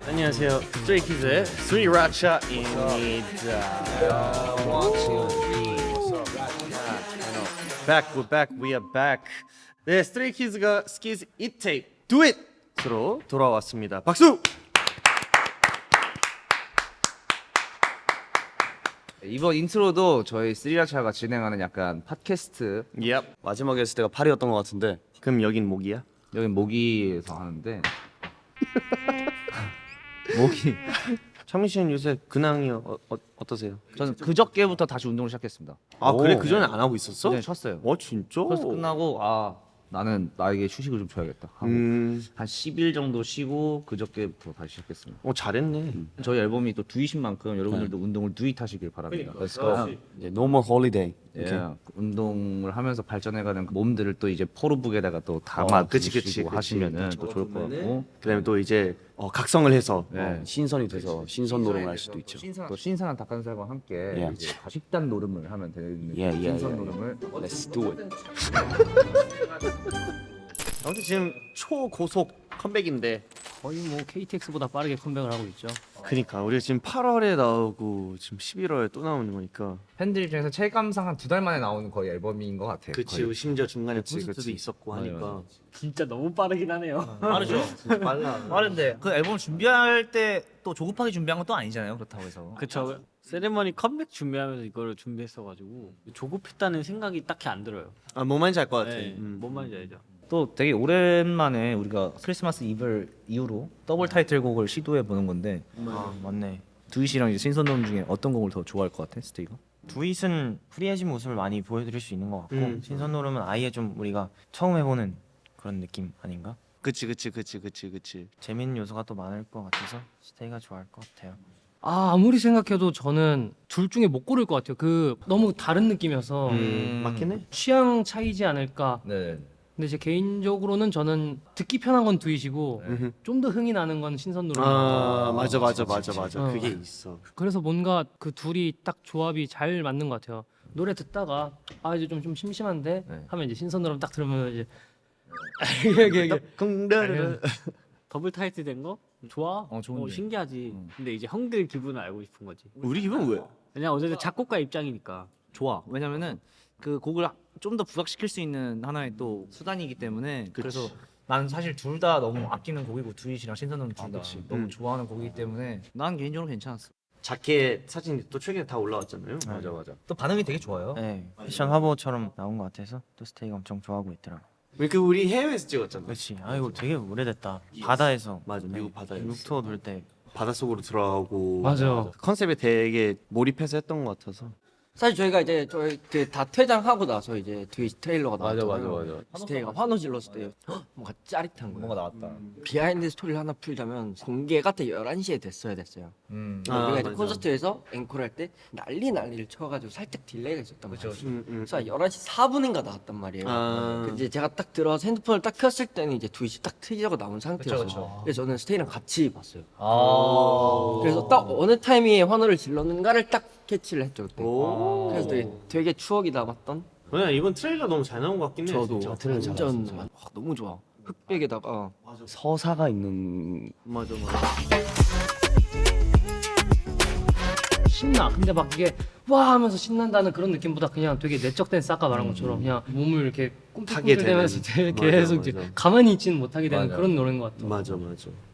안녕하세요. 스트레이키즈의 스리라차입니다. We're back, we are back. 네, 스트레이키즈가 스키즈 It Tape Do It으로 돌아왔습니다. 박수! 이번 인트로도 저희 스리라차가 진행하는 약간 팟캐스트. Yep. 마지막에 했을 때가 8이었던 것 같은데 그럼 여긴 목이야? 여긴 모기에서 하는데 모기. 창민 씨는 요새 근황이 어떠세요? 저는 그저께부터 다시 운동을 시작했습니다. 아 그래? 오. 그 전에 안 하고 있었어? 그전에 쉬었어요. 진짜? 그래서 끝나고 나는 나에게 휴식을 좀 줘야겠다 하고 한 10일 정도 쉬고 그저께부터 다시 시작했습니다. 잘했네. 저희 앨범이 또 두잇인 만큼 여러분들도 운동을 두잇하시길 바랍니다. Let's go. 이제 No more holiday. 예, 운동을 하면서 발전해가는 그 몸들을 또 이제 포로북에다가 또 담아 그치. 두시고 하시면은 또 좋을 것 같고 그다음에 또 이제 각성을 해서 네. 신선이 돼서 신선 노름을 할 수도 있죠. 또 신선한 닭가슴살과 함께 이제 식단 노름을 하면 되는 신선 노름을 Let's do it. 아무튼 지금 초고속 컴백인데 거의 뭐 KTX보다 빠르게 컴백을 하고 있죠. 그니까 우리가 지금 8월에 나오고 지금 11월에 또 나오는 거니까 팬들 입장에서 체감상 한 2달 만에 나오는 거의 앨범인 것 같아요. 그치 심지어 중간에 콘서트도 그치. 있었고 맞아요, 하니까 진짜 너무 빠르긴 하네요. 빠르죠. 빨라. 빠른데 그 앨범 준비할 때 또 조급하게 준비한 건 또 아니잖아요. 그렇다고 해서. 그쵸. 세레머니 컴백 준비하면서 이거를 준비했어가지고 조급했다는 생각이 딱히 안 들어요. 뭐 말인지 알 것 같아. 네, 뭔 말인지 알죠. 또 되게 오랜만에 우리가 크리스마스 이브 이후로 더블 타이틀곡을 시도해 보는 건데 맞네. 두잇이랑 이제 신선놈 중에 어떤 곡을 더 좋아할 것 같아, 스테이가? 두잇은 프리해진 모습을 많이 보여드릴 수 있는 것 같고 신선노름은 아예 좀 우리가 처음 해보는 그런 느낌 아닌가? 그치. 재밌는 요소가 또 많을 것 같아서 스테이가 좋아할 것 같아요. 아무리 생각해도 저는 둘 중에 못 고를 것 같아요. 그 너무 다른 느낌이어서 맞긴 해. 취향 차이지 않을까. 네. 근데 제 개인적으로는 저는 듣기 편한 건 두잇이고 좀 더 흥이 나는 건 신선노름. 맞아. 어. 그게 있어. 그래서 뭔가 그 둘이 딱 조합이 잘 맞는 것 같아요. 노래 듣다가 이제 좀 심심한데 하면 이제 신선노름 딱 들으면 이제 이게 긍다르. 더블 타이틀 된 거 좋아? 좋은데. 신기하지. 근데 이제 형들 기분을 알고 싶은 거지. 우리 기분 왜? 그냥 어쨌든 작곡가 입장이니까. 좋아. 왜냐면은 그 곡을 좀 더 부각시킬 수 있는 하나의 또 수단이기 때문에 그래서 난 사실 둘 다 너무 아끼는 곡이고 두잇이랑 신선놈 둘 다 너무 좋아하는 곡이기 때문에 난 개인적으로 괜찮았어. 자켓 사진이 또 최근에 다 올라왔잖아요. 맞아. 또 반응이 되게 좋아요. 네, 패션 화보처럼 나온 것 같아서 또 스테이가 엄청 좋아하고 있더라. 우리 해외에서 찍었잖아. 그렇지. 이거 되게 오래됐다. 바다에서. 맞아, 미국 바다에서. 미국 투어 돌 때. 바닷속으로 들어가고 맞아. 컨셉에 되게 몰입해서 했던 것 같아서. 사실 저희가 이제 저희 그 다 퇴장하고 나서 이제 뒤에 트레일러가 나왔잖아요. 맞아. 스테이가 환호 질렀을 때 뭔가 짜릿한 거예요. 뭔가 나왔다. 비하인드 스토리를 하나 풀자면 공개가 때 11시에 됐어요. 우리가 이제 맞아. 콘서트에서 앵콜 할 때 난리를 쳐가지고 살짝 딜레이가 있었단 말이에요. 그래서 음. 11시 4분인가 나왔단 말이에요. 아. 이제 제가 딱 들어와서 핸드폰을 딱 켰을 때는 이제 두잇이 딱 트이저가 나온 상태였어요. 그쵸. 그래서 저는 스테이랑 같이 봤어요. 아. 그래서 딱 어느 타이밍에 환호를 질렀는가를 딱 캐치를 했죠 그때. 오. 그래서 되게 추억이 남았던. 그냥 이번 트레일러 너무 잘 나온 것 같긴 해. 저도 진짜. 완전 너무 좋아. 흑백에다가 서사가 있는 맞아. 신나. 근데 막 이게 와 하면서 신난다는 그런 느낌보다 그냥 되게 내적 댄스 아까 말한 것처럼 그냥 몸을 이렇게 타게 꿈틀꿈틀대면서 되는. 계속 맞아, 이제 맞아. 가만히 있지는 못하게 되는 맞아. 그런 노래인 것 같아. 맞아.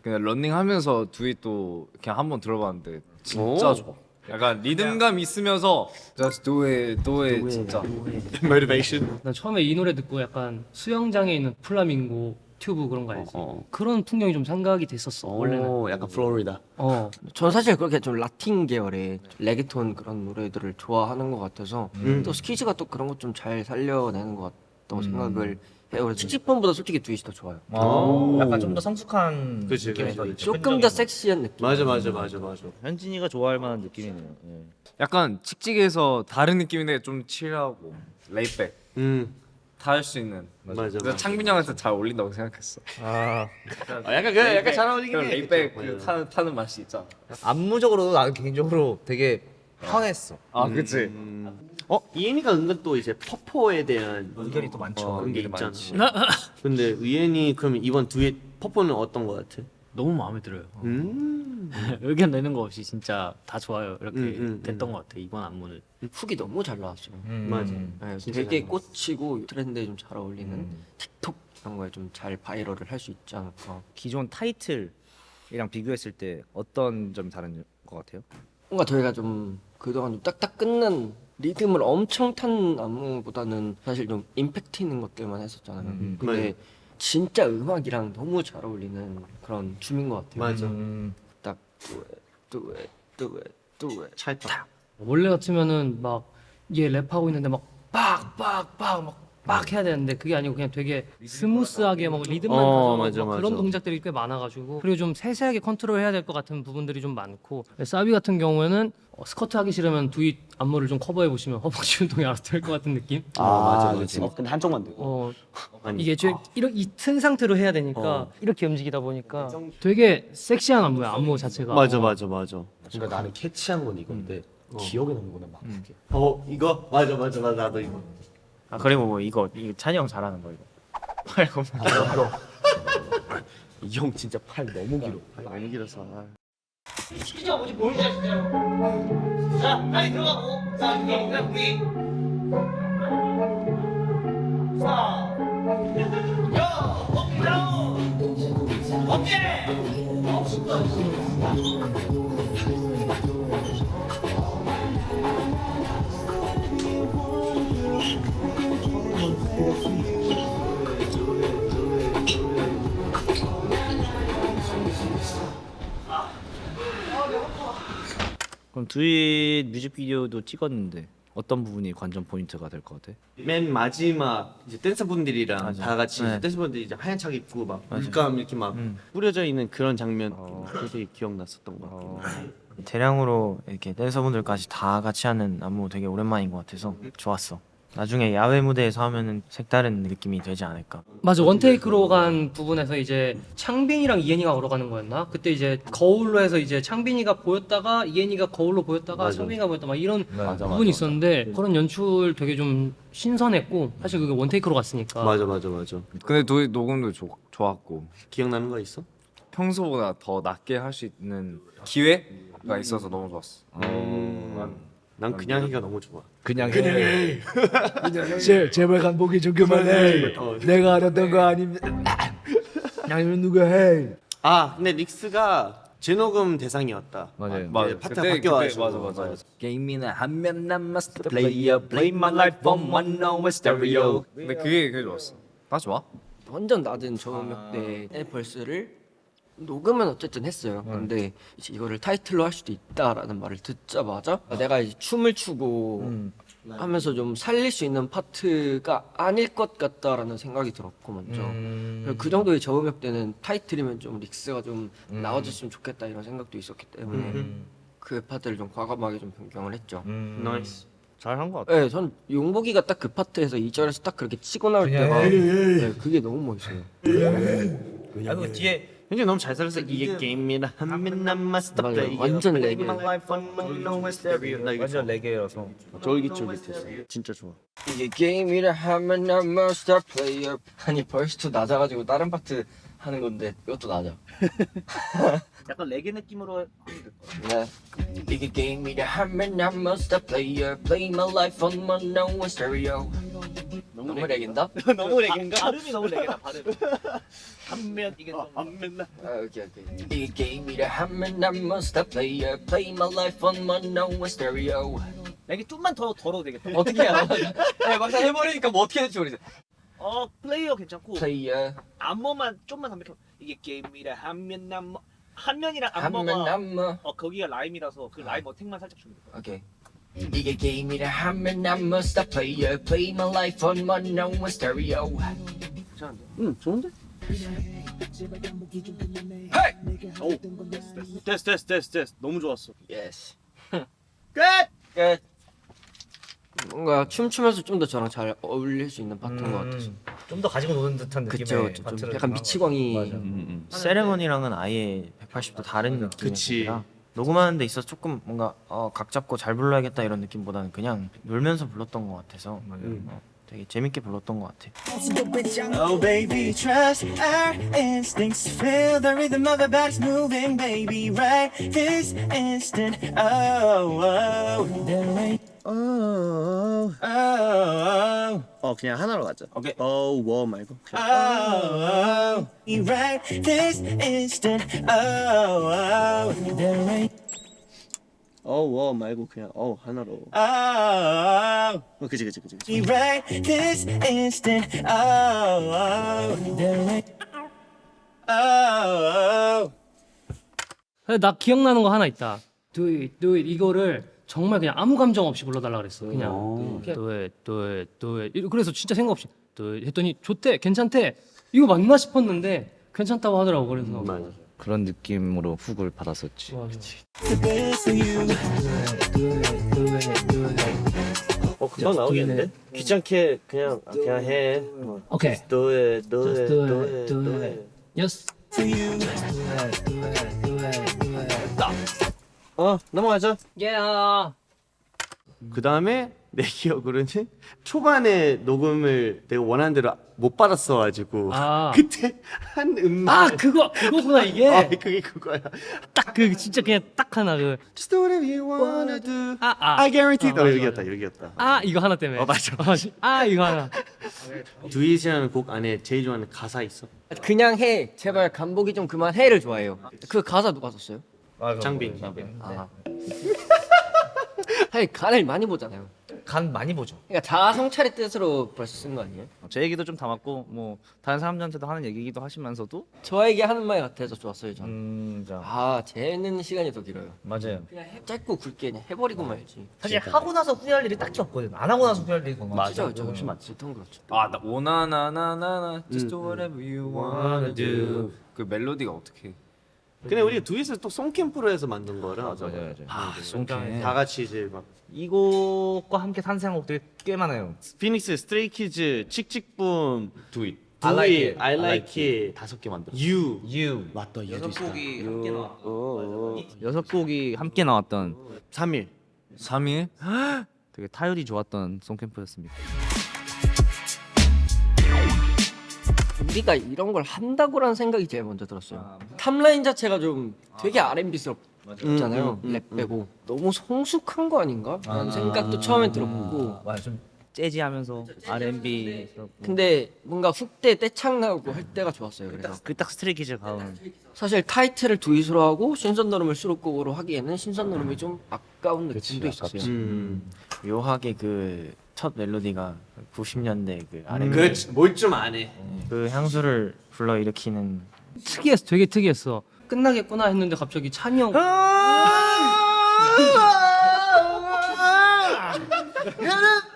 그냥 런닝하면서 두잇도 그냥 한번 들어봤는데 진짜 오. 좋아. 약간 리듬감 있으면서 Just do it 진짜. motivation. 난 처음에 이 노래 듣고 약간 수영장에 있는 플라밍고 튜브 그런 거 알지? 그런 풍경이 좀 생각이 됐었어 원래는. 약간 플로리다. 저는 사실 그렇게 좀 라틴 계열의 레게톤 그런 노래들을 좋아하는 것 같아서 또 스키즈가 또 그런 것 좀 잘 살려내는 것 같다고 생각을 해요. 그래서 칙칙폰보다 솔직히 두잇이 더 좋아요. 약간 좀 더 성숙한 그치, 느낌이 그치, 더 그치. 있죠. 조금 더 섹시한 느낌. 맞아. 현진이가 좋아할 만한 느낌이네요. 예. 약간 칙칙해서 다른 느낌인데 좀 칠하고 레이백 다 할 수 있는. 맞아. 그래서 창빈 형한테 잘 어울린다고 생각했어. 약간 잘 어울리긴 해. 레이백 그쵸? 그 타는 맛이 있잖아. 안무적으로도 나는 개인적으로 되게 편했어. 아 그치. 이엔이가 은근 또 이제 퍼포에 대한 의견이 또 많죠. 그런 게 의견이 있잖아. 많지. 근데 의엔이 그럼 이번 두엣 퍼포는 어떤 거 같아? 너무 마음에 들어요. 음. 의견 내는 거 없이 진짜 다 좋아요. 이렇게 음. 됐던 것 같아 이번 안무는. 훅이 너무 잘 나왔어요. 맞아. 네, 진짜 되게 잘 꽂히고 트렌드에 좀 잘 어울리는 틱톡 이런 거에 좀 잘 바이럴을 할 수 있지 않을까. 기존 타이틀이랑 비교했을 때 어떤 점이 다른 것 같아요? 뭔가 저희가 좀 그동안 좀 딱딱 끊는 리듬을 엄청 탄 안무보다는 사실 좀 임팩트 있는 것들만 했었잖아요. 근데 진짜 음악이랑 너무 잘 어울리는 그런 춤인 것 같아요. 맞아. 딱 do it, do it, do it. 찰떡. 원래 같으면은 막 얘 랩하고 있는데 막 빡 해야 되는데 그게 아니고 그냥 되게 스무스하게 막 리듬만 가져가고 맞아, 막 그런 맞아. 동작들이 꽤 많아가지고 그리고 좀 세세하게 컨트롤해야 될 것 같은 부분들이 좀 많고 사비 같은 경우에는 스커트 하기 싫으면 두잇 안무를 좀 커버해 보시면 허벅지 운동이 알아서 될 것 같은 느낌? 맞아. 근데 한쪽만 되고. 이게 이 튼 상태로 해야 되니까 이렇게 움직이다 보니까 되게 섹시한 안무야 안무 자체가. 맞아. 그러니까 나는 캐치한 건 이건데 기억에 남는 거는 막 그게. 이거 맞아. 나도 이거. 아 그리고 뭐 이거 찬이 형 잘하는 거 이거. 팔 겁나. 이 형 진짜 팔 너무 길어. 너무 길어서. 그럼 두잇 뮤직비디오도 찍었는데 어떤 부분이 관전 포인트가 될 것 같아? 맨 마지막 이제 댄서분들이랑 맞아. 다 같이 네. 댄서분들이 이제 하얀 착 입고 막 물감 이렇게 막 뿌려져 있는 그런 장면 되게 기억났었던 것 같아. 대량으로 이렇게 댄서분들까지 다 같이 하는 안무 되게 오랜만인 것 같아서 좋았어. 나중에 야외 무대에서 하면은 색다른 느낌이 되지 않을까. 맞아 원테이크로 간 부분에서 이제 창빈이랑 이엔이가 걸어가는 거였나? 그때 이제 거울로 해서 이제 창빈이가 보였다가 이엔이가 거울로 보였다가 창빈이가 보였다 막 이런 부분이 있었는데 그런 연출 되게 좀 신선했고 사실 그게 원테이크로 갔으니까 맞아. 근데 도희 녹음도 좋았고 기억나는 거 있어? 평소보다 더 낮게 할 수 있는 기회가 있어서 너무 좋았어. 난 그냥 해가 너무 좋아. 그냥 해. 제발 간보기 좀 그만해. 내가 알았던 거 아니면 아니면 누가 해? 근데 릭스가 재녹음 대상이었다. 맞아요. 맞아. 파트가 바뀌어가지고. 맞아. 게임이나 하면 난 마스터 플레이어. Play my life on one no stereo. 근데 그게 좋았어. 다 좋아? 완전 낮은 저음역대의 벌스를 녹음은 어쨌든 했어요. 근데 이제 이거를 타이틀로 할 수도 있다라는 말을 듣자마자 내가 이제 춤을 추고 하면서 좀 살릴 수 있는 파트가 아닐 것 같다라는 생각이 들었고 먼저 그 정도의 저음역대는 타이틀이면 좀 릭스가 좀 나와줬으면 좋겠다 이런 생각도 있었기 때문에 그 파트를 좀 과감하게 좀 변경을 했죠. 나이스. 잘한 것 같아. 네, 전 용복이가 딱 그 파트에서 2절에서 딱 그렇게 치고 나올 때가 네, 그게 너무 멋있어요. 그 뒤에 현재 너무 잘 살았어. 이게 게임이라 하면 난 마스터 맞아요. 플레이어. 완전 레게. 나 이거 완전 레게여서. 쫄깃쫄깃했어. 진짜 좋아. 이게 게임이라 하면 난 마스터 플레이어. 아니 벌써 낮아가지고 다른 파트 하는 건데 이것도 낮아. 약간 레게 느낌으로. 네. 이게 게임이라 하면 난 마스터 플레이어. Play my life on my no stereo. 너무 레게인다? 너무 레게인가? 발음이 너무 레게다 발음. 한면 이게 좀. 오케이. 이게 게임이라 하면 난 마스터 플레이어. Play my life on my no stereo. 레게 좀만 더 덜어도 되겠다. 어떻게 해야 네, 막상 해버리니까 뭐 어떻게 될지 모르겠어. 플레이어 괜찮고 플레이어. 안무만 좀만 담백해. 이게 게임이라 하면 난 한면이랑 하면 안무가 난 뭐. 거기가 라임이라서 그 라임 어택만 살짝 주면 돼. 오케이. 이게 게임이라 하면 난 마스터 플레이어. Play my life on my no stereo. 응, 좋은데? 됐어. 너무 좋았어. Yes. 끝! 끝. 뭔가 춤추면서 좀 더 저랑 잘 어울릴 수 있는 파트인 것 같아서. 좀 더 가지고 노는 듯한 느낌의 그쵸. 좀 파트를 약간 미치광이. 맞아. 세레머니랑은 아예 180도 다른 그치. 느낌이라 녹음하는 데 있어서 조금 뭔가 각 잡고 잘 불러야겠다 이런 느낌보다는 그냥 놀면서 불렀던 것 같아서 되게 재밌게 불렀던 것 같아요. Oh baby, trust our instincts. Feel the rhythm of our bodies moving, baby, right this instant. Oh, oh, there ain't. Oh, oh, oh. 그냥 하나로 가자. 오케이. 워 말고. Oh, oh, right this instant. Oh, oh, there ain't. 워 말고 그냥 하나로. Oh, 그치. right this instant. Oh, oh, there ain't. Oh, oh. 나 기억나는 거 하나 있다. Do it, do it 이거를 정말 그냥 아무 감정 없이 불러달라 그랬어. 그냥 do it, do it, do it. 그래서 진짜 생각 없이 do it 했더니 좋대, 괜찮대. 이거 맞나 싶었는데 괜찮다고 하더라고. 그래서 그런 느낌으로 훅을 받았었지. 금방 나오겠는데? 귀찮게 그냥 해. 오케이. Do it, do Just it, do do it, it, do do it. it. Yes. 넘어가죠. Yeah. 그 다음에 내 기억으로는 초반에 녹음을 내가 원하는 대로 못 받았어가지고 그때 한 음만 그거구나 이게. 그게 그거야. 딱 그 진짜 그냥 딱 하나 그. Just do whatever you wanna do. I guarantee. 여기였다. 이거 하나 때문에. 맞아. 이거 하나. 두잇이라는 곡 안에 제일 좋아하는 가사 있어? 그냥 해 제발 간보기 좀 그만해를 좋아해요. 그 가사 누가 썼어요? 장빈. 사실 간을 많이 보잖아요. 간 많이 보죠. 그러니까 자아성찰의 뜻으로 벌써 쓴 거 아니에요? 제 얘기도 좀 담았고 뭐 다른 사람들한테도 하는 얘기기도 하시면서도 저에게 하는 말 같아서 좋았어요 저는. 쟤는 시간이 더 길어요. 맞아요. 그냥 짧고 굵게 그냥 해버리고 말지. 사실 하고 나서 후회할 일이 딱히 없거든. 안 하고 나서 후회할 일이 더 많아. 맞아, 훨씬 많지. 보통 그렇죠. 나 오나나나나나 just do whatever you wanna do. 그 멜로디가 어떻게? 근데 우리 두잇을 또 송캠프로 해서 만든 거라. 맞아요. 송캠. 다 같이 이제 막 이 곡과 함께 탄생한 곡들이 꽤 많아요. 피닉스, 스트레이키즈, 칙칙붐, Do it. I like it, I like it, 5개 만들어. You, 맞다. 여섯 곡이 함께 나왔던 3일. 3일? 되게 타율이 좋았던 송캠프였습니다. 우리가 이런 걸 한다고라는 생각이 제일 먼저 들었어요. 탑라인 자체가 좀 되게 R&B스럽잖아요. 랩 빼고 너무 성숙한 거 아닌가? 라는 생각도 처음에 들었고. 맞아, 좀 재즈하면서 R&B. 근데 뭔가 훅때 떼창 나오고 할 때가 좋았어요. 그래서 딱 스트레이키즈 가운. 사실 타이틀을 두잇으로 하고 신선노름을 수록곡으로 하기에는 신선노름이 좀 아까운 느낌도 있었어요. 묘하게 그 첫 멜로디가 90년대 그 R&B 그렇지. 뭘 좀 안 해. 그 향수를 불러일으키는 특이했어. 되게 특이했어. 끝나겠구나 했는데 갑자기 찬이 형.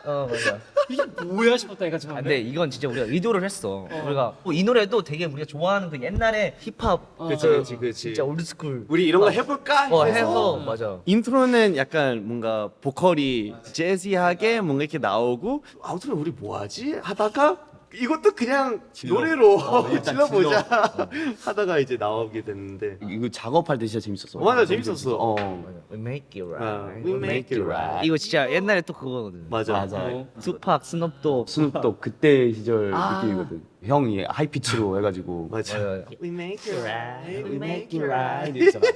맞아. 이게 뭐야 싶었다니까 처음에. 근데 이건 진짜 우리가 의도를 했어. 우리가 이 노래도 되게 우리가 좋아하는 그 옛날에 힙합 그치. 진짜 올드스쿨 우리 이런 거 해볼까? 해서 맞아. 인트로는 약간 뭔가 보컬이 재즈하게 뭔가 이렇게 나오고 아무튼 우리 뭐하지? 하다가 이것도 그냥 노래로 질러보자 하다가 이제 나오게 됐는데 이거 작업할 때 진짜 재밌었어. 맞아 재밌었어. We make it right. We make it right. 이거 진짜 옛날에 또 그거거든. 맞아. 투팍, 스눕독. 스눕독 그때 시절 느낌이거든. 형이 하이피치로 해가지고 맞아. We make it right. We make it right. 이랬잖아.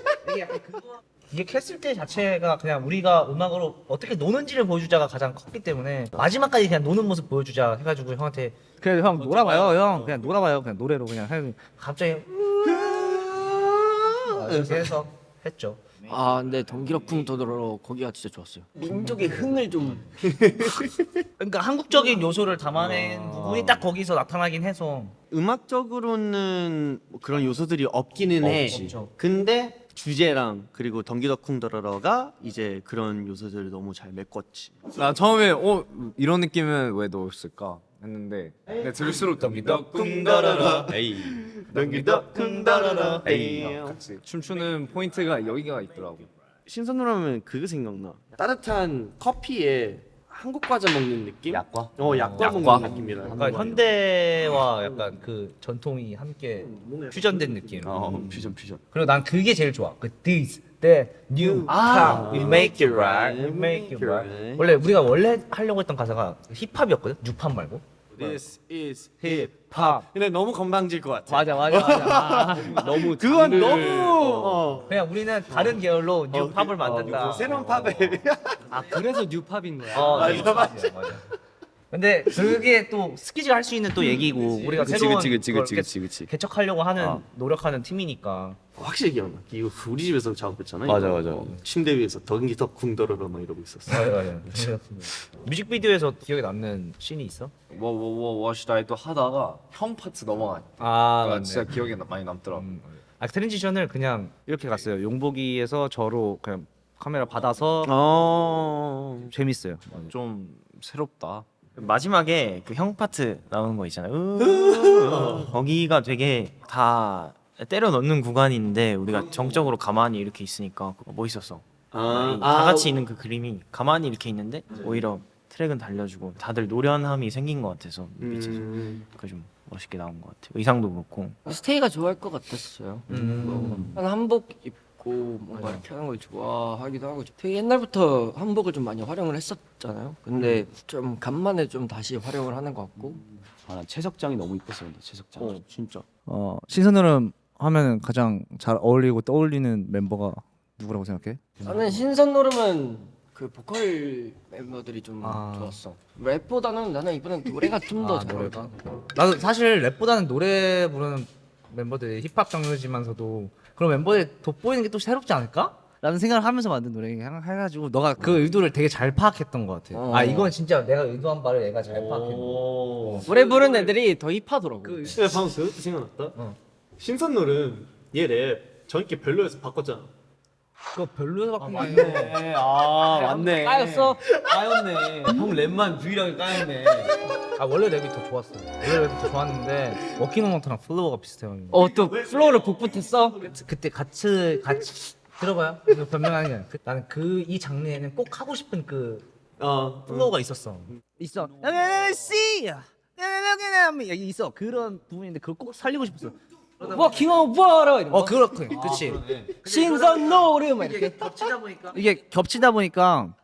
이게 캐슬 때 자체가 그냥 우리가 음악으로 어떻게 노는지를 보여주자가 가장 컸기 때문에 마지막까지 그냥 노는 모습 보여주자 해가지고 형한테 그래 형 놀아봐요 형 그냥 놀아봐요 그냥 노래로 그냥 해 갑자기 이렇게 해서 했죠. 근데 덩기러쿵 더더러 거기가 진짜 좋았어요. 민족의 흥을 좀 그러니까 한국적인 요소를 담아낸 부분이 딱 거기서 나타나긴 해서 음악적으로는 뭐 그런 요소들이 없기는 해. 근데 주제랑 그리고 덩기덕쿵더러러가 이제 그런 요소들을 너무 잘 메꿨지. 나 처음에 이런 느낌은 왜 넣었을까 했는데 근데 들을수록 덩기덕쿵더러러 에이 덩기덕쿵더러러 에이. 같이 춤추는 포인트가 여기가 있더라고. 신선노라면 그거 생각나. 따뜻한 커피에 한국 과자 먹는 느낌? 약과? 약과 먹는 느낌이라. 약간 현대와 약간 그 전통이 함께 퓨전된 느낌. 퓨전. 그리고 난 그게 제일 좋아. 그 this 때 new pop, we make it right, we make it right. 원래 하려고 했던 가사가 힙합이었거든. 뉴팝 말고. This is 힙합. 근데 너무 건방질 것 같아. 맞아. 너무 그건 너무 그냥 우리는 다른 계열로 뉴팝을 만든다. 새로운 팝에 아 그래서 뉴팝인 거야. 맞아. 근데 그게 또 스키즈가 할 수 있는 또 얘기고 우리가 새로운 걸 그치. 개척하려고 하는 노력하는 팀이니까. 확실히 기억나. 이거 우리 집에서 작업했잖아. 맞아. 침대 위에서 덕인기 덕 궁더러러 막 이러고 있었어. 맞아. 뮤직비디오에서 기억에 남는 씬이 있어? 워시다이도 하다가 형 파트 넘어가니까 아, 진짜 기억에 많이 남더라고. 트랜지션을 그냥 이렇게 갔어요. 용복이에서 저로 그냥 카메라 받아서 재밌어요. 좀 새롭다. 마지막에 그 형 파트 나오는 거 있잖아요. 거기가 되게 다 때려 넣는 구간인데 우리가 정적으로 가만히 이렇게 있으니까 멋있었어. 다 같이 있는 그 그림이 가만히 이렇게 있는데 오히려 트랙은 달려주고 다들 노련함이 생긴 것 같아서 빛에서 그 좀 멋있게 나온 것 같아요. 의상도 그렇고. 스테이가 좋아할 것 같았어요. 한복 입고 뭔가 이렇게 하는 걸 좋아하기도 하고 되게 옛날부터 한복을 좀 많이 활용을 했었잖아요. 근데 좀 간만에 좀 다시 활용을 하는 것 같고. 난 채석장이 너무 이뻤어. 근데 채석장. 진짜. 신선으름 하면은 가장 잘 어울리고 떠올리는 멤버가 누구라고 생각해? 나는 신선 노름은 그 보컬 멤버들이 좀 좋았어. 랩보다는 나는 이번엔 노래가 좀 더 잘 어울려. 나도 사실 랩보다는 노래 부르는 멤버들이 힙합 장르지만서도 그런 멤버들이 돋보이는 게 또 새롭지 않을까? 라는 생각을 하면서 만든 노래 해가지고 너가 그 의도를 되게 잘 파악했던 것 같아. 아 이건 진짜 내가 의도한 바를 얘가 잘 파악했네. 노래 부르는 애들이 더 힙하더라고. 내가 방금 그것도 생각났다. 신선놀은 얘 랩 전기 별로여서 바꿨잖아. 그거 별로여서 바꾼 거 아니야? 맞네. 까였어? 까였네. 형 랩만 유일하게 까였네. 아 원래 랩이 더 좋았어. 원래 랩이 더 좋았는데 워킹 오먼트랑 플로어가 비슷해요. 또 플로우를 복붙했어? 그때 같이 들어봐요. 이거 변명하는 게 아니라 나는 이 장르에는 꼭 하고 싶은 그 플로어가 있었어. 있어. 있어. 그런 부분인데 그걸 꼭 살리고 싶었어. 워킹 온 워터 이런 거. 그렇지. 신선 노름 막 이렇게. 이게 겹치다 보니까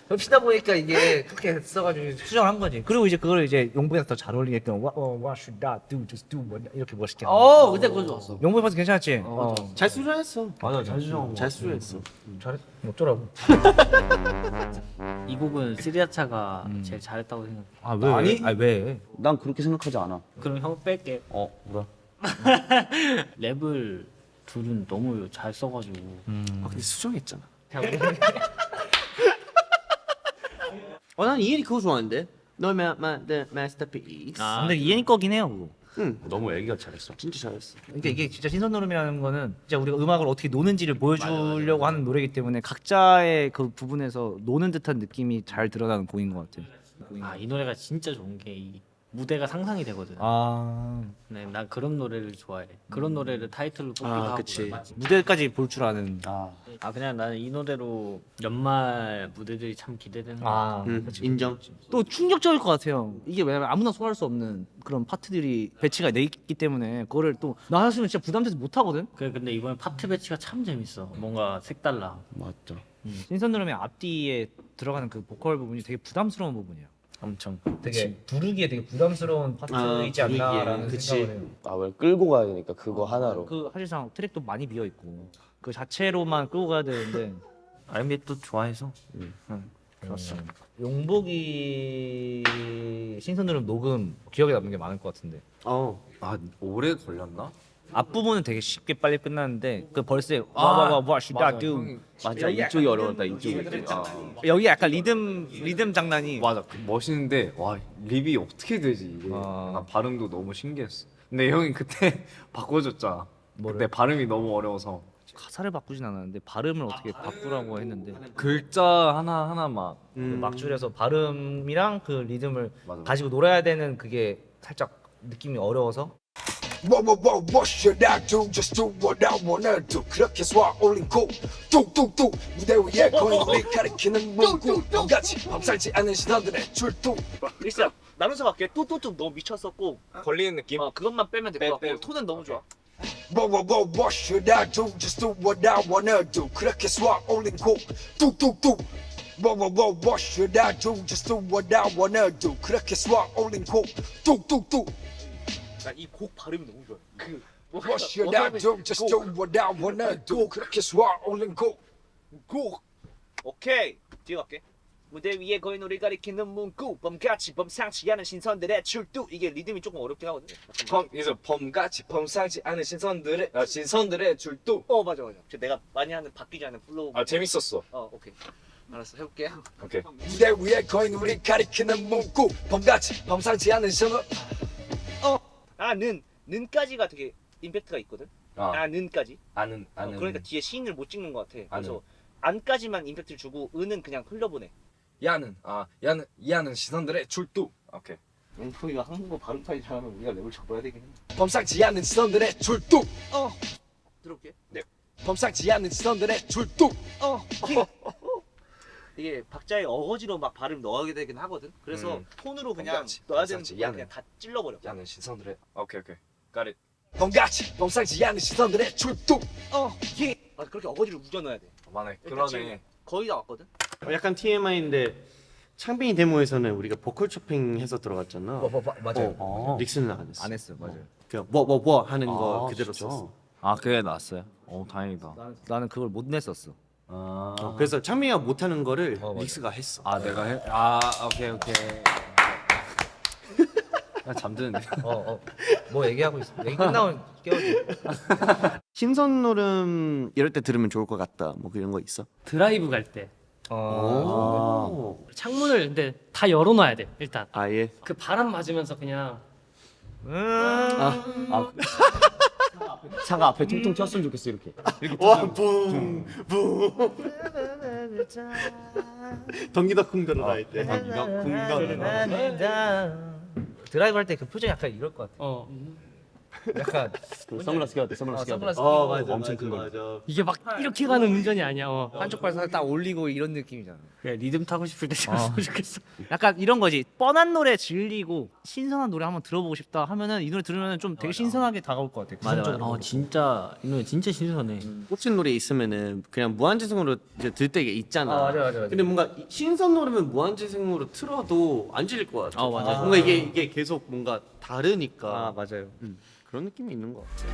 겹치다 보니까 이게 그렇게 써가지고 수정한 거지. 그리고 이제 그걸 이제 용부에서 더 잘 어울리게끔 What should I do? Just do what 이렇게 멋있게. 그때 그거 좋았어. 용부 파트 괜찮았지? 잘 수정했어. 맞아, 잘 수정하고. 잘 수정했어. 잘했. 어쩌라고? 이 곡은 스리아차가 제일 잘했다고 생각해. 아 왜? 아니 왜? 난 그렇게 생각하지 않아. 그럼 형 뺄게. 뭐야? 랩을 둘은 너무 잘 써가지고. 근데 수정했잖아. 난 이현이 그거 좋아하는데. 너의 마스터피스. 근데 이해니 거긴 해요. 그거. 너무 애기가 잘했어. 진짜 잘했어. 그러니까 이게 진짜 신선노름이라는 거는 진짜 우리가 음악을 어떻게 노는지를 보여주려고 하는 노래이기 때문에 각자의 그 부분에서 노는 듯한 느낌이 잘 드러나는 곡인 것 같아요. 이 노래가 진짜 좋은 게 이 무대가 상상이 되거든. 네, 난 그런 노래를 좋아해. 그런 노래를 타이틀로 뽑기도 하고. 그치. 무대까지 볼 줄 아는. 그냥 나는 이 노래로 연말 무대들이 참 기대되는 거. 인정. 또 충격적일 것 같아요. 이게 왜냐면 아무나 소화할 수 없는 그런 파트들이 배치가 돼 있기 때문에 그거를 또 나였으면 진짜 부담돼서 못 하거든. 그래 근데 이번에 파트 배치가 참 재밌어. 뭔가 색달라. 맞죠. 신선노름의 앞뒤에 들어가는 그 보컬 부분이 되게 부담스러운 부분이야. 엄청. 되게 부르기에 되게 부담스러운 파트이지 않나라는 생각을 해요. 왜 끌고 가야 되니까 그거 하나로. 그 사실상 트랙도 많이 비어 있고 그 자체로만 끌고 가야 되는데 R&B도 좋아해서. 좋았어. 용복이 신선노름 녹음 기억에 남는 게 많을 것 같은데 오래 걸렸나? 앞부분은 되게 쉽게 빨리 끝났는데 그 벌스에 What should I do? 맞아, 이쪽이 어려웠다. 이쪽이. 여기 약간 리듬 장난이 맞아, 멋있는데 와 립이 어떻게 되지 이게. 약간 발음도 너무 신기했어. 근데 형이 그때 바꿔줬잖아. 뭐를? 그때 발음이 너무 어려워서 가사를 바꾸진 않았는데 발음을 어떻게 바꾸라고 했는데 글자 하나 막 그 막줄여서 발음이랑 그 리듬을 맞아. 가지고 놀아야 되는 그게 살짝 느낌이 어려워서 What should I do? Just do what I wanna do. 그렇게 쏘아 올린 곡 뚝뚝뚝 무대 위에 거인을 가리키는 문구 같이 밤살지 않은 신하들의 출동. 리스야 나눠서 갈게. 뚜뚜뚜 너무 미쳤었고 걸리는 느낌? 그것만 빼면 될 것 같고 톤은 너무 좋아. What should I do? Just do what I wanna do. 그렇게 쏘아 올린 곡 뚝뚝뚝. What should I do? Just do what I wanna do. 그렇게 쏘아 올린 곡 뚝뚝뚝. 이곡 발음이 너무 좋아. What should I do? Just do what I wanna do. 그렇게 쏘아 올린 곡. 오케이 뒤에 갈게. 무대 위에 거인우를 가리키는 문구 범같이 범상치 않은 신선들의 출두. 이게 리듬이 조금 어렵긴 하거든. 그래서 범같이 범상치 않은 신선들의 줄도. 맞아. 내가 많이 하는 바뀌지 않는 플로우. 재밌었어. 오케이. 알았어 해볼게. 오케이. 무대 위에 거인 우리 가리키는 문구 범같이 범상치 않은 신선. 는까지가 되게 임팩트가 있거든. 는까지. 아는. 그러니까 뒤에 시인을 못 찍는 것 같아. 그래서 아는. 안까지만 임팩트를 주고 은은 그냥 흘려보내. 야는 시선들의 줄도. 오케이. 멘토이가 한국어 발음 타이 잘하면 우리가 랩을 접어야 되긴 해. 범상치 않은 신선들의 줄도. 들어볼게. 네. 범상치 않은 신선들의 줄도. 이게 박자의 어거지로 막 발음 넣어야 되긴 하거든. 그래서 톤으로 그냥 범상치, 넣어야 되는 범상치, 거 야는. 그냥 다 찔러버려. 야는 시선들의. 오케이. Got it. 범같이 범상치 않은 신선들의 줄도. 그렇게 어거지로 우겨 넣어야 돼. 맞네. 일단 그러네. 지금 거의 다 왔거든. 약간 TMI인데 창빈이 데모에서는 우리가 보컬 쇼핑해서 들어갔잖아. 맞아요. 닉스는 안 했어. 안 했어, 맞아요. 그냥 뭐 하는 거 그대로 썼어. 아 그게 나왔어요? 다행이다. 나는 그걸 못 냈었어. 그래서 창빈이가 못하는 거를 맞아. 닉스가 했어. 내가 해? 오케이. 나 잠드는데. 뭐 얘기하고 있어. 얘기 끝나면 깨워줘. 신선 노름 이럴 때 들으면 좋을 것 같다. 뭐 그런 거 있어? 드라이브 갈 때 오. 창문을 근데 다 열어놔야 돼 일단. 아예. 그 바람 맞으면서 그냥 차가 앞에 퉁퉁 튀었으면 좋겠어 이렇게. 와, 붕. 덩기덕쿵 들어라 할 때. 드라이브 할 때 그 표정이 약간 이럴 것 같아. 약간 선글라스 껴야 돼. 선글라스 껴야 돼. 선글라스 맞아. 엄청 큰 거. 맞아. 이게 막 이렇게 가는 운전이 아니야. 한쪽 발 살짝 딱 올리고 이런 느낌이잖아. 그냥 리듬 타고 싶을 때 들었으면 좋겠어. 약간 이런 거지. 뻔한 노래 질리고 신선한 노래 한번 들어보고 싶다 하면은 이 노래 들으면 좀 되게 신선하게 다가올 것 같아. 구성적으로. 진짜 이 노래 진짜 신선해. 꽂힌 노래 있으면은 그냥 무한재생으로 이제 들 때 있잖아. 맞아. 근데 뭔가 신선 노래면 무한재생으로 틀어도 안 질릴 것 같아. 맞아. 뭔가 이게 계속 뭔가 다르니까. 맞아요. 그런 느낌이 있는 것 같아.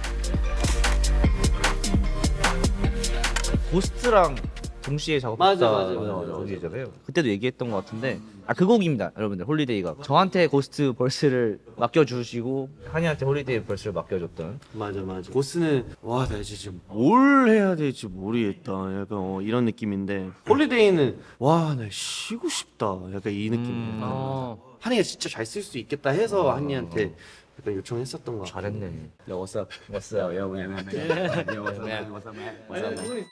고스트랑 동시에 맞아. 작업했던 곡이잖아요. 그때도 얘기했던 것 같은데 그 곡입니다, 여러분들. 홀리데이가 저한테 고스트 벌스를 맡겨주시고 한이한테 홀리데이 벌스를 맡겨줬던. 맞아. 고스는 나 지금 뭘 해야 될지 모르겠다. 약간 이런 느낌인데 홀리데이는 나 쉬고 싶다. 약간 이 느낌이야. 한이가 진짜 잘 쓸 수 있겠다 해서 한이한테 약간 요청했었던 거 같아. 잘했네. What's up?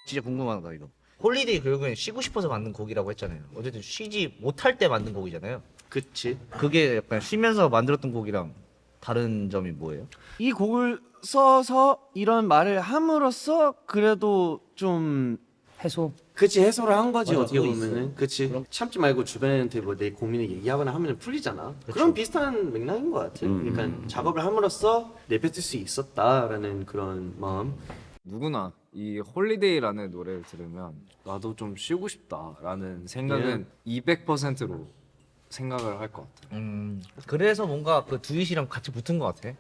진짜 궁금하다 이거. 홀리데이 결국엔 쉬고 싶어서 만든 곡이라고 했잖아요. 어쨌든 쉬지 못할 때 만든 곡이잖아요. 그치. 그게 약간 쉬면서 만들었던 곡이랑 다른 점이 뭐예요? 이 곡을 써서 이런 말을 함으로써 그래도 좀 해소를 한 거지. 맞아, 어떻게 그거 보면은. 그치. 참지 말고 주변한테 뭐 내 고민을 얘기하거나 하면 풀리잖아. 그런 비슷한 맥락인 것 같아. 그러니까 작업을 함으로써 내뱉을 수 있었다라는 그런 마음. 누구나 이 홀리데이라는 노래를 들으면 나도 좀 쉬고 싶다라는 생각은 200%로 생각을 할 것 같아. 그래서 뭔가 그 두잇이랑 같이 붙은 것 같아.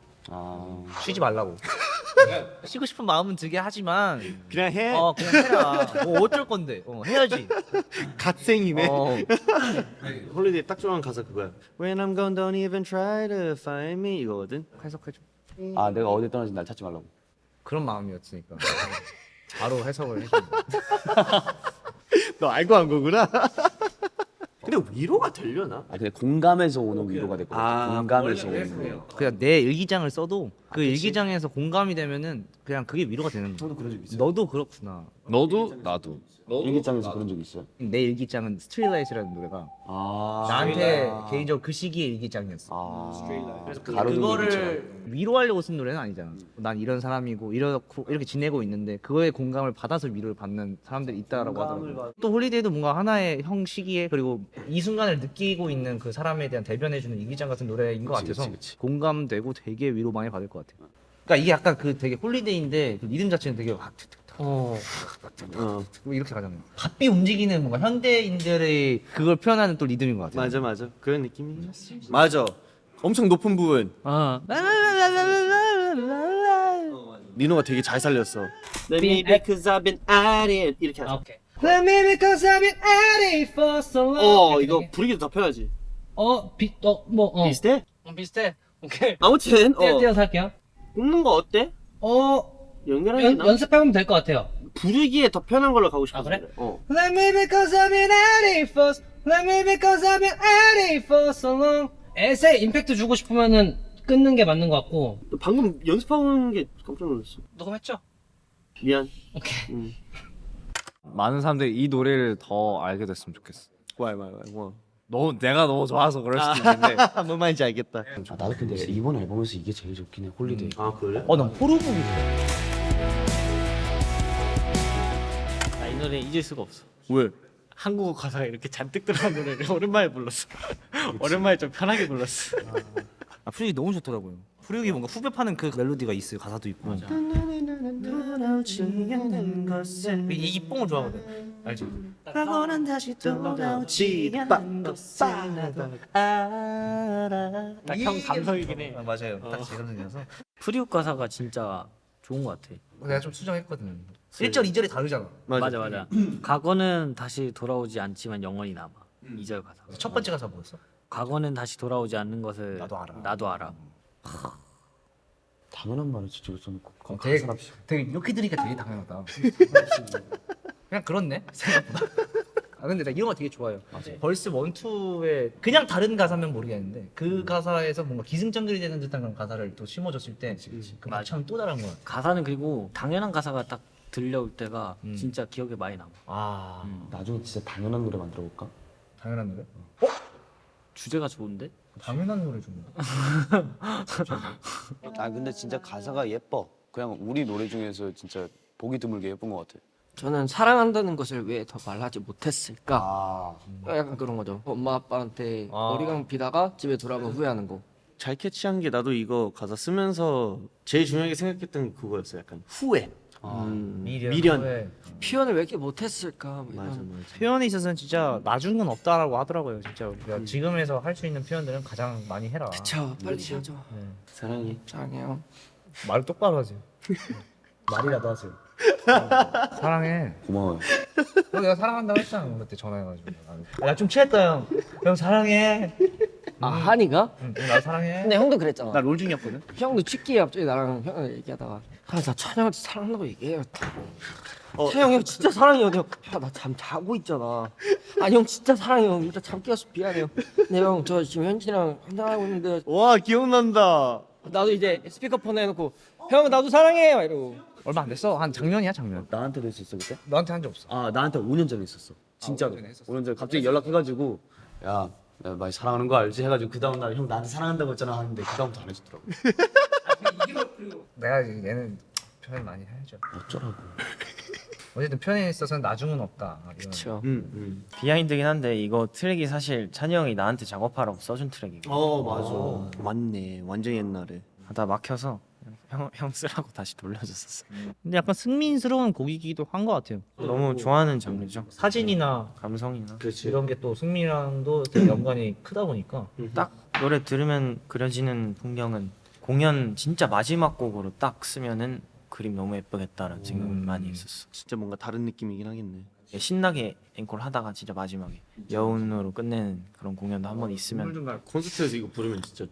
쉬지 말라고. 쉬고 싶은 마음은 들게 하지만 그냥 해. 그냥 해라. 뭐 어쩔 건데. 해야지. 갓생이네. 홀리데이 딱 좋아하는 가사 그거야. When I'm gone, don't even try to find me 이거거든. 해석해줘. 내가 어디 떠나지 날 찾지 말라고. 그런 마음이었으니까. 바로 해석을 해줘. 너 알고 한 거구나. 근데 위로가 되려나? 근데 공감에서 오는 위로가 될 거야. 공감에서 오는 위로. 그냥 내 일기장을 써도 그 일기장에서 공감이 되면은 그냥 그게 위로가 되는 거야. 저도 그런 적 있어요. 너도 그렇구나. 너도 나도. 일기장에서 그런 적 있어요. 내 일기장은 스트레이라이트라는 노래가 나한테 개인적으로 그 시기의 일기장이었어. 그래서 그거를 위로하려고 쓴 노래는 아니잖아. 난 이런 사람이고 이렇게 지내고 있는데 그거에 공감을 받아서 위로를 받는 사람들이 있다라고 하더라고. 또 홀리데이도 뭔가 하나의 형 시기에 그리고 이 순간을 느끼고 있는 그 사람에 대한 대변해주는 일기장 같은 노래인 것 같아서 공감되고 되게 위로 많이 받을 것 같아. 그러니까 이게 약간 그 되게 홀리데이인데 그 리듬 자체는 되게 어. 뭐 이렇게 가잖아요. 바삐 움직이는 뭔가 현대인들의 그걸 표현하는 또 리듬인 것 같아요. 맞아 그런 느낌이 맞아 엄청 높은 부분 리노가 되게 잘 살렸어. Let me because I've been at it 이렇게 하자. 오케이. Let me because I've been at it for so long. 이거 부르기도 더 편하지. 비슷해? 비슷해. 오케이. 아무튼 띄어서 할게요. 굽는 거 어때? 연결하기 연습해보면 될 것 같아요. 부르기에 더 편한 걸로 가고 싶어. 아, 그래? 어. Let me because I've been at it for Let me because I've been at it for so long. 에세 임팩트 주고 싶으면은 끊는 게 맞는 것 같고. 너 방금 연습하는 게 깜짝 놀랐어. 녹음했죠? 미안. 오케이. 많은 사람들이 이 노래를 더 알게 됐으면 좋겠어. 와. 내가 너무 좋아서 그럴 수도 있는데. 뭔 말인지 알겠다. 나도 근데 이번 앨범에서 이게 제일 좋긴 해. 홀리데이. 아 그래? 난 호르몬이 좋아. 나 이 노래 잊을 수가 없어. 왜? 한국어 가사가 이렇게 잔뜩 들어간 노래를 오랜만에 불렀어. 오랜만에 좀 편하게 불렀어. 프리기 너무 좋더라고요. 프리기 뭔가 후배 파는 그 멜로디가 있어요. 가사도 있고. 맞아. 이 뽕을 좋아하거든. 알지? 과거는 다시 돌아오지 않는 것을 나도 알아. 딱 형 감성이긴 해. 맞아요. 딱 제 감성이어서. 프리욱 가사가 진짜 좋은 것 같아. 내가 좀 수정했거든. 1절, 2절이 다르잖아. 맞아. 과거는 다시 돌아오지 않지만 영원히 남아. 2절 가사. 첫 번째 가사 뭐였어? 과거는 다시 돌아오지 않는 것을 나도 알아. 당연한 말을 진짜 써놓고 되게 이렇게 들으니까 되게 당연하다. 그냥 그렇네 생각보다. 근데 나 이런 거 되게 좋아요. 벌스 1, 2에 그냥 다른 가사면 모르겠는데 그 가사에서 뭔가 기승전결이 되는 듯한 그런 가사를 또 심어줬을 때 그 마침은 또 다른 거야. 가사는 그리고 당연한 가사가 딱 들려올 때가 진짜 기억에 많이 남아. 나중에 진짜 당연한 노래 만들어 볼까? 당연한 노래? 주제가 좋은데? 당연한 노래 좀. 근데 진짜 가사가 예뻐. 그냥 우리 노래 중에서 진짜 보기 드물게 예쁜 것 같아. 저는 사랑한다는 것을 왜 더 말하지 못했을까? 약간 그런 거죠. 엄마 아빠한테 머리감 비다가 집에 돌아오면 후회하는 거. 잘 캐치한 게 나도 이거 가사 쓰면서 제일 중요하게 생각했던 게 그거였어. 약간 후회. 미련. 후회. 표현을 왜 이렇게 못했을까? 뭐 맞아. 표현에 있어서는 진짜 나중은 없다라고 하더라고요. 진짜 우리가 지금에서 할 수 있는 표현들은 가장 많이 해라. 그쵸, 빨리 하죠. 사랑해. 사랑해요. 말 똑바로 하세요. 말이라도 하세요. 사랑해. 고마워요. 내가 사랑한다고 했잖아 그때 전화해가지고. 나 좀 취했다 형. 형 사랑해. 한이가? 응, 나 사랑해. 근데 형도 그랬잖아. 나 롤 중이었거든. 형도 취기에 갑자기 나랑 형을 얘기하다가 나 찬영한테 사랑한다고 얘기해요. 찬영 형 진짜 사랑해요. 나 잠 자고 있잖아. 아니 형 진짜 사랑해요. 진짜 잠 깨서 미안해요. 네 형 저 지금 현진이랑 한잔하고 있는데 와 기억난다. 나도 이제 스피커폰 해놓고 형 나도 사랑해 막 이러고. 얼마 안 됐어. 한 작년이야 작년. 나한테도 했었어 그때? 너한테 한 적 없어. 나한테 5년 전에 있었어. 진짜로. 5년 전에 갑자기 연락해가지고 야, 내가 많이 사랑하는 거 알지? 해가지고 그 다음 날 형 나한테 사랑한다고 했잖아 하는데 그 다음부터 안 해주더라고. 내가 이제 얘는 표현 많이 해야죠. 어쩌라고. 어쨌든 표현에 있어서는 나중은 없다. 그쵸. 비하인드긴 한데 이거 트랙이 사실 찬이 형이 나한테 작업하라고 써준 트랙이고 맞아. 맞네. 완전 옛날에. 하다 막혀서 형 쓰라고 다시 돌려줬었어. 근데 약간 승민스러운 곡이기도 한 것 같아요. 너무 좋아하는 장르죠. 사진이나 감성이나 이런 게 또 승민이랑도 되게 연관이 크다 보니까 딱 노래 들으면 그려지는 풍경은 공연 진짜 마지막 곡으로 딱 쓰면은 그림 너무 예쁘겠다라는 생각을 많이 했었어. 진짜 뭔가 다른 느낌이긴 하겠네. 신나게 앵콜 하다가 진짜 마지막에 여운으로 끝내는 그런 공연도 한 번 있으면 콘서트에서 이거 부르면 진짜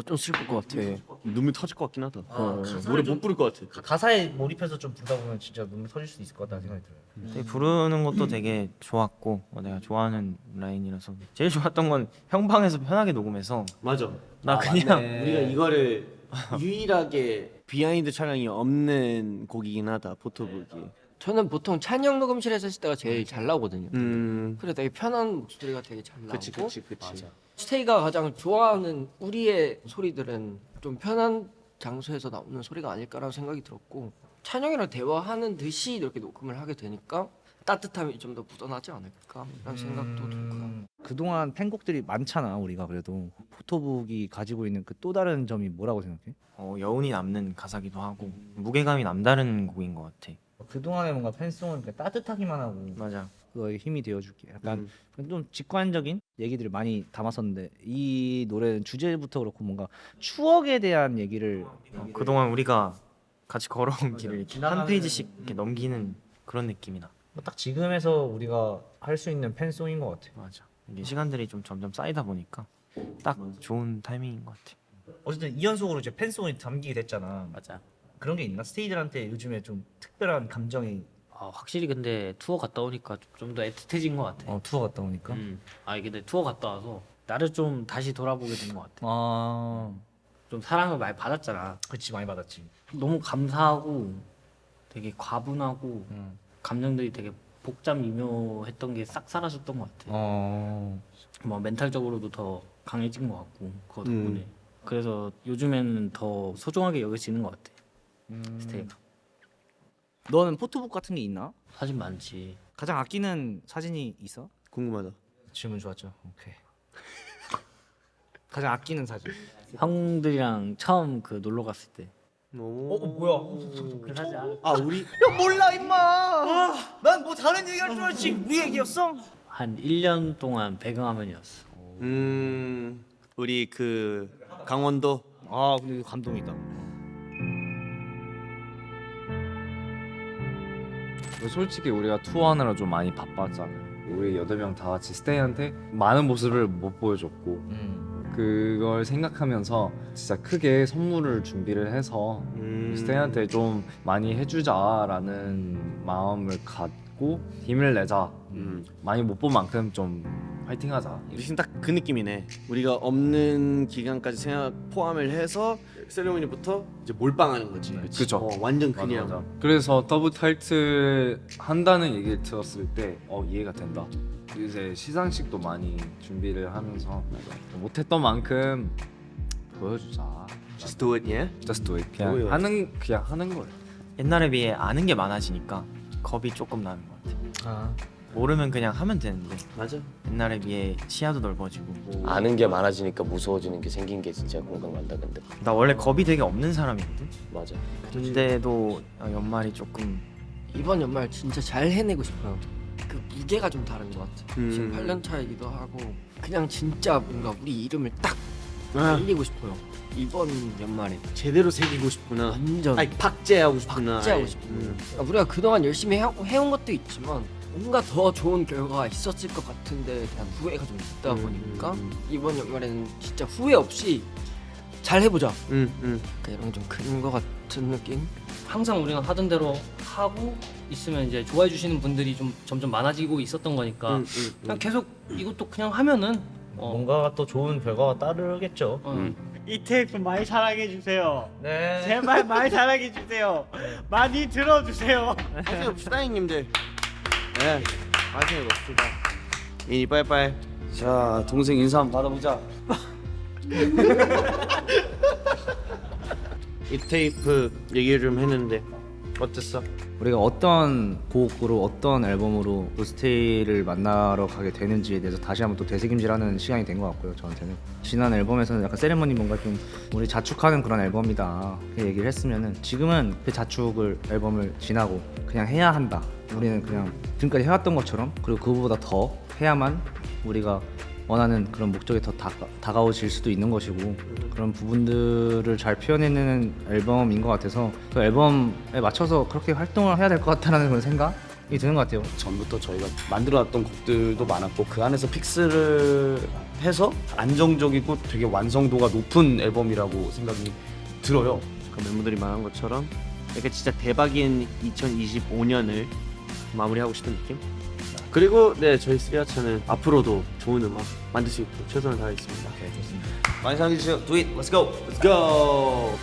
좀 슬플 것 같아. 눈물 터질 것 같긴 하다. 노래 못 부를 것 같아. 가사에 몰입해서 좀 부르다 보면 진짜 눈물 터질 수도 있을 것 같다는 생각이 들어요. 되게 부르는 것도 되게 좋았고 내가 좋아하는 라인이라서 제일 좋았던 건 형 방에서 편하게 녹음해서 맞아. 나 그냥 우리가 이거를 유일하게 비하인드 촬영이 없는 곡이긴 하다. 포토북이. 저는 보통 찬영 녹음실에서 했을 때가 제일 잘 나오거든요. 음. 그래 되게 편한 목소리가 되게 잘 나오고. 그치. 스테이가 가장 좋아하는 우리의 소리들은 좀 편한 장소에서 나오는 소리가 아닐까라는 생각이 들었고 찬영이랑 대화하는 듯이 이렇게 녹음을 하게 되니까 따뜻함이 좀 더 묻어나지 않을까라는 생각도 들고요. 그동안 팬곡들이 많잖아 우리가. 그래도 포토북이 가지고 있는 그 또 다른 점이 뭐라고 생각해? 여운이 남는 가사기도 하고 무게감이 남다른 곡인 것 같아. 그동안에 뭔가 팬송은 그냥 따뜻하기만 하고 맞아. 너에게 힘이 되어줄게. 약간 좀 직관적인 얘기들을 많이 담았었는데 이 노래는 주제부터 그렇고 뭔가 추억에 대한 얘기를 그동안 우리가 같이 걸어온 길을 이렇게 한 지나가는- 페이지씩 이렇게 넘기는 그런 느낌이다. 딱 지금에서 우리가 할 수 있는 팬송인 것 같아. 맞아. 이게 시간들이 좀 점점 쌓이다 보니까 딱 좋은 타이밍인 것 같아. 어쨌든 이 연속으로 이제 팬송이 담기게 됐잖아. 맞아. 그런 게 있나? 스테이들한테 요즘에 좀 특별한 감정이 확실히 근데 투어 갔다 오니까 좀 더 애틋해진 것 같아. 투어 갔다 오니까. 근데 투어 갔다 와서 나를 좀 다시 돌아보게 된 것 같아. 좀 사랑을 많이 받았잖아. 그치, 많이 받았지. 너무 감사하고 되게 과분하고 감정들이 되게 복잡 미묘했던 게 싹 사라졌던 것 같아. 뭐 멘탈적으로도 더 강해진 것 같고 그거 덕분에. 그래서 요즘에는 더 소중하게 여겨지는 것 같아. 스테이가. 너는 포토북 같은 게 있나? 사진 많지. 가장 아끼는 사진이 있어? 궁금하다. 질문 좋았죠. 오케이. 가장 아끼는 사진. 형들이랑 처음 그 놀러 갔을 때. 뭐야? 그 사진 우리 야 몰라 임마. 난 뭐 다른 얘기할 줄 알았지. 우리 얘기였어? 한 1년 동안 배경화면이었어. 우리 그 강원도. 근데 이거 감동이다. 솔직히 우리가 투어하느라 좀 많이 바빴잖아요. 우리 8명 다 같이 스테이한테 많은 모습을 못 보여줬고 그걸 생각하면서 진짜 크게 선물을 준비를 해서 스테이한테 좀 많이 해주자라는 마음을 갖고 힘을 내자. 많이 못 본 만큼 좀 화이팅하자. 우리 딱 그 느낌이네. 우리가 없는 기간까지 포함을 해서 세레모니부터 이제 몰빵하는 거지. 그죠. 완전 맞아, 그냥. 맞아. 그래서 더블 타이틀 한다는 얘기를 들었을 때 이해가 된다. 이제 시상식도 많이 준비를 하면서 못했던 만큼 보여주자. Just do it, yeah? Just do it. 그냥 보여. 하는 거예요. 옛날에 비해 아는 게 많아지니까 겁이 조금 나는 것 같아. 모르면 그냥 하면 되는데 맞아. 옛날에 비해 시야도 넓어지고. 아는 게 많아지니까 무서워지는 게 생긴 게 진짜 공감 간다. 근데 나 원래 겁이 되게 없는 사람이거든. 맞아. 근데도 연말이 조금 이번 연말 진짜 잘 해내고 싶어요. 그 무게가 좀 다른 것 같아. 지금 8년 차이기도 하고 그냥 진짜 뭔가 우리 이름을 딱 알리고 싶어요. 이번 연말에 제대로 새기고 싶구나. 완전 박제하고 싶구나. 박제하고 싶어요. 우리가 그동안 열심히 해온 것도 있지만 뭔가 더 좋은 결과가 있었을 것 같은데 그냥 후회가 좀 있다 보니까 이번 연말에는 진짜 후회 없이 잘 해보자. 그러니까 이런 게 좀 큰 것 같은 느낌. 항상 우리가 하던 대로 하고 있으면 이제 좋아해 주시는 분들이 좀 점점 많아지고 있었던 거니까 그냥 계속 이것도 그냥 하면은 뭔가 또 좋은 결과가 따르겠죠. 이 테이프 많이 사랑해 주세요. 네. 제발 많이 사랑해 주세요. 많이 들어주세요. 화이팅 합시다 형님들. 네. 화이팅 해봅시다. 이니 빠이빠이. 자, 동생 인사 한번 받아보자. 이 테이프 얘기를 좀 했는데 어땠어? 우리가 어떤 곡으로 어떤 앨범으로 스테이를 만나러 가게 되는지에 대해서 다시 한번 또 되새김질하는 시간이 된 것 같고요. 저한테는 지난 앨범에서는 약간 세레머니 뭔가 좀 우리 자축하는 그런 앨범이다 이렇게 얘기를 했으면은 지금은 그 자축을 앨범을 지나고 그냥 해야 한다. 우리는 그냥 지금까지 해왔던 것처럼 그리고 그거보다 더 해야만 우리가 원하는 그런 목적이 더 다가오질 수도 있는 것이고 그런 부분들을 잘 표현해내는 앨범인 것 같아서 그 앨범에 맞춰서 그렇게 활동을 해야 될 것 같다는 그런 생각이 드는 것 같아요. 전부터 저희가 만들어놨던 곡들도 많았고 그 안에서 픽스를 해서 안정적이고 되게 완성도가 높은 앨범이라고 생각이 들어요. 그 멤버들이 말한 것처럼 이렇게 진짜 대박인 2025년을 마무리하고 싶은 느낌? 그리고 네 저희 스리아차는 앞으로도 좋은 음악 만들 수 있도록 최선을 다하겠습니다. 많이 사랑해주세요. Do it. Let's go. Let's go!